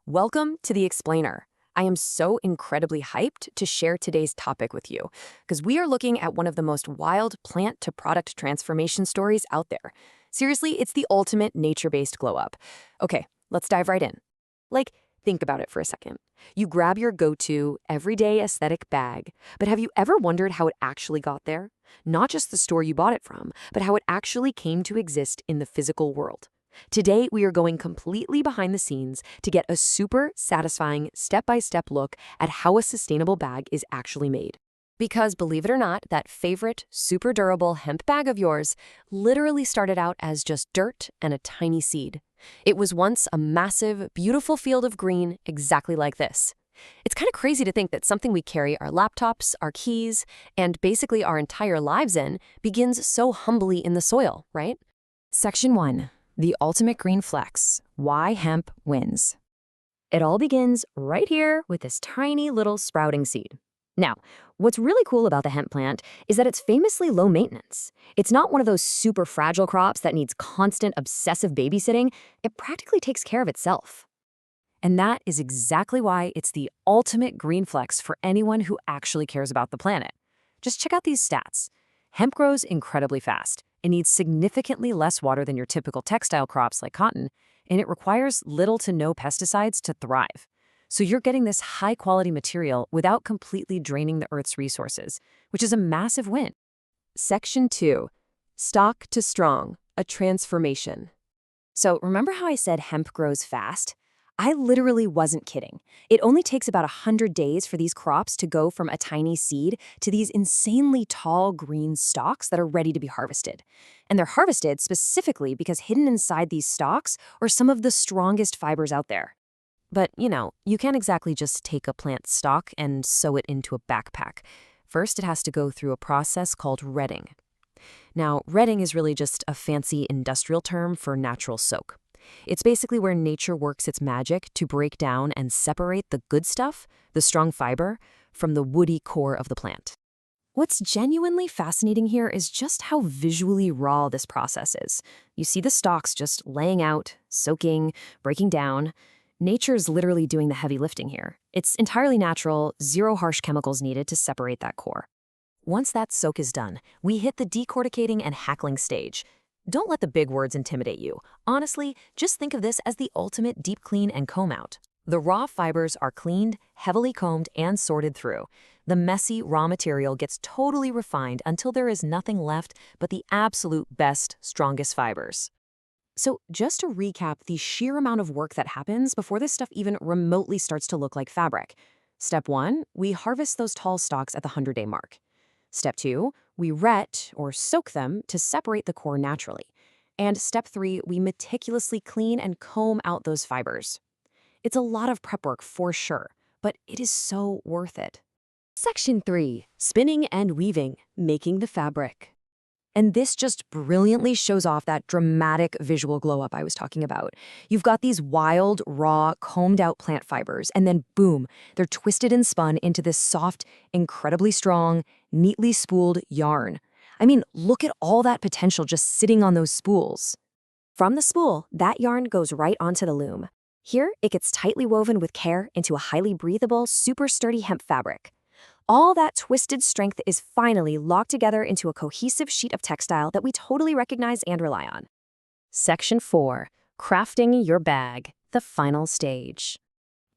Welcome to The Explainer. I am so incredibly hyped to share today's topic with you because we are looking at one of the most wild plant-to-product transformation stories out there. Seriously, it's the ultimate nature-based glow-up. Okay, let's dive right in. Like, think about it for a second. You grab your go-to, everyday aesthetic bag, but have you ever wondered how it actually got there? Not just the store you bought it from, but how it actually came to exist in the physical world. Today, we are going completely behind the scenes to get a super satisfying step-by-step look at how a sustainable bag is actually made. Because believe it or not, that favorite, super durable hemp bag of yours literally started out as just dirt and a tiny seed. It was once a massive, beautiful field of green, exactly like this. It's kind of crazy to think that something we carry our laptops, our keys, and basically our entire lives in begins so humbly in the soil, right? Section 1. The ultimate green flex, why hemp wins. It all begins right here with this tiny little sprouting seed. Now, what's really cool about the hemp plant is that it's famously low maintenance. It's not one of those super fragile crops that needs constant obsessive babysitting. It practically takes care of itself. And that is exactly why it's the ultimate green flex for anyone who actually cares about the planet. Just check out these stats. Hemp grows incredibly fast. It needs significantly less water than your typical textile crops like cotton, and it requires little to no pesticides to thrive. So you're getting this high-quality material without completely draining the Earth's resources, which is a massive win. Section 2. Stalk to strong, a transformation. So remember how I said hemp grows fast? I literally wasn't kidding. It only takes about 100 days for these crops to go from a tiny seed to these insanely tall green stalks that are ready to be harvested. And they're harvested specifically because hidden inside these stalks are some of the strongest fibers out there. But, you can't exactly just take a plant stalk and sew it into a backpack. First, it has to go through a process called retting. Now, retting is really just a fancy industrial term for natural soak. It's basically where nature works its magic to break down and separate the good stuff, the strong fiber, from the woody core of the plant. What's genuinely fascinating here is just how visually raw this process is. You see the stalks just laying out, soaking, breaking down. Nature's literally doing the heavy lifting here. It's entirely natural, zero harsh chemicals needed to separate that core. Once that soak is done, we hit the decorticating and hackling stage. Don't let the big words intimidate you. Honestly, just think of this as the ultimate deep clean and comb out. The raw fibers are cleaned, heavily combed, and sorted through. The messy raw material gets totally refined until there is nothing left but the absolute best, strongest fibers. So just to recap the sheer amount of work that happens before this stuff even remotely starts to look like fabric. Step 1, we harvest those tall stalks at the 100-day mark. Step 2, we ret or soak them to separate the core naturally. And step 3, we meticulously clean and comb out those fibers. It's a lot of prep work for sure, but it is so worth it. Section 3, spinning and weaving, making the fabric. And this just brilliantly shows off that dramatic visual glow-up I was talking about. You've got these wild, raw, combed-out plant fibers, and then boom, they're twisted and spun into this soft, incredibly strong, neatly spooled yarn. I mean, look at all that potential just sitting on those spools. From the spool, that yarn goes right onto the loom. Here, it gets tightly woven with care into a highly breathable, super sturdy hemp fabric. All that twisted strength is finally locked together into a cohesive sheet of textile that we totally recognize and rely on. Section 4. Crafting your bag, the final stage.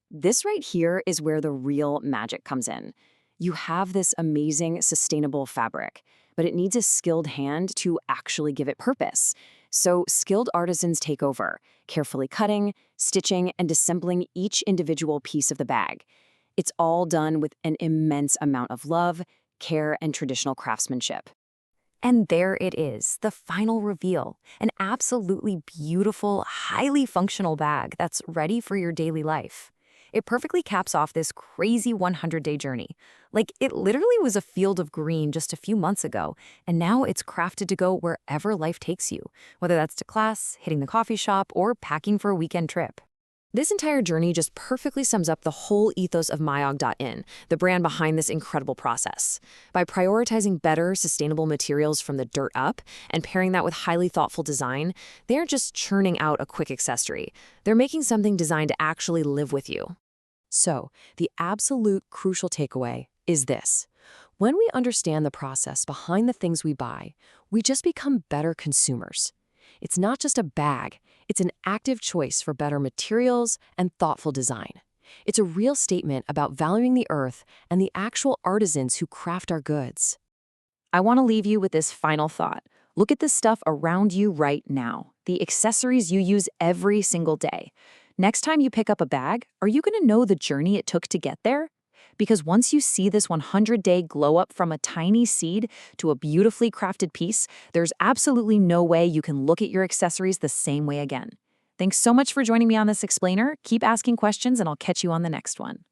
This right here is where the real magic comes in. You have this amazing, sustainable fabric, but it needs a skilled hand to actually give it purpose. So skilled artisans take over, carefully cutting, stitching, and assembling each individual piece of the bag. It's all done with an immense amount of love, care, and traditional craftsmanship. And there it is, the final reveal, an absolutely beautiful, highly functional bag that's ready for your daily life. It perfectly caps off this crazy 100-day journey. Like, it literally was a field of green just a few months ago, and now it's crafted to go wherever life takes you, whether that's to class, hitting the coffee shop, or packing for a weekend trip. This entire journey just perfectly sums up the whole ethos of myog.in, the brand behind this incredible process. By prioritizing better, sustainable materials from the dirt up and pairing that with highly thoughtful design, they aren't just churning out a quick accessory. They're making something designed to actually live with you. So, the absolute crucial takeaway is this. When we understand the process behind the things we buy, we just become better consumers. It's not just a bag, it's an active choice for better materials and thoughtful design. It's a real statement about valuing the earth and the actual artisans who craft our goods. I want to leave you with this final thought. Look at the stuff around you right now, the accessories you use every single day. Next time you pick up a bag, are you going to know the journey it took to get there? Because once you see this 100-day glow up from a tiny seed to a beautifully crafted piece, there's absolutely no way you can look at your accessories the same way again. Thanks so much for joining me on this explainer. Keep asking questions and I'll catch you on the next one.